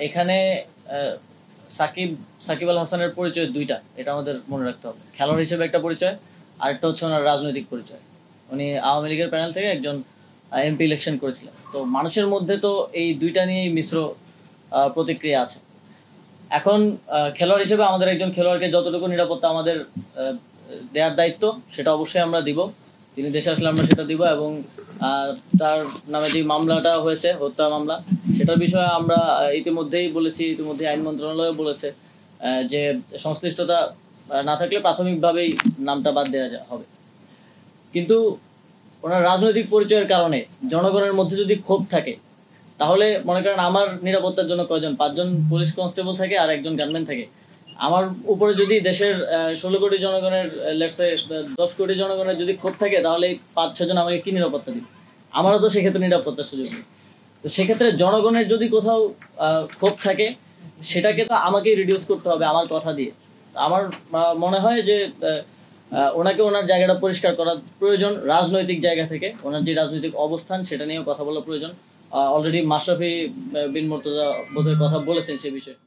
এখানে সাকিব সাকিব আল হাসানের পরিচয় দুইটা, এটা আমাদের মনে রাখতে হবে। খেলোয়াড় হিসেবে একটা পরিচয়, আরেকটা হচ্ছে ওনার রাজনৈতিক পরিচয়। উনি আওয়ামী লীগের প্যানেল থেকে একজন এমপি ইলেকশন করেছিলেন। তো মানুষের মধ্যে তো এই দুইটা নিয়েই মিশ্র প্রতিক্রিয়া আছে। এখন খেলোয়াড় হিসেবে আমাদের একজন খেলোয়াড়কে যতটুকু নিরাপত্তা আমাদের দেওয়ার দায়িত্ব, সেটা অবশ্যই আমরা দিব। তিনি দেশে আসলে আমরা সেটা দিব। এবং তার নামে যে মামলাটা হয়েছে, হত্যা মামলা, সেটার বিষয়ে আমরা ইতিমধ্যেই বলেছি, ইতিমধ্যে আইন মন্ত্রণালয় বলেছে যে সংশ্লিষ্টতা না থাকলে প্রাথমিকভাবেই নামটা বাদ দেওয়া হবে। কিন্তু ওনার রাজনৈতিক পরিচয়ের কারণে জনগণের মধ্যে যদি ক্ষোভ থাকে, তাহলে মনে করেন আমার নিরাপত্তার জন্য কয়জন, 5 জন পুলিশ কনস্টেবল থাকে আর একজন গানম্যান থাকে। আমার উপরে যদি দেশের 16 কোটি জনগণের, লেটসে 10 কোটি জনগণের যদি ক্ষোভ থাকে, তাহলে 5-6 জন আমাকে কি নিরাপত্তা দিবে? আমারও তো সেক্ষেত্রে নিরাপত্তার সুযোগ নেই। তো সেক্ষেত্রে জনগণের যদি কোথাও ক্ষোভ থাকে, সেটাকে তো আমাকেই রিডিউস করতে হবে আমার কথা দিয়ে। আমার মনে হয় যে ওনাকে ওনার জায়গাটা পরিষ্কার করা প্রয়োজন। রাজনৈতিক জায়গা থেকে ওনার যে রাজনৈতিক অবস্থান, সেটা নিয়েও কথা বলা প্রয়োজন। অলরেডি মাশরাফি বিন মুর্তজা বোধহয় কথা বলেছেন সে বিষয়ে।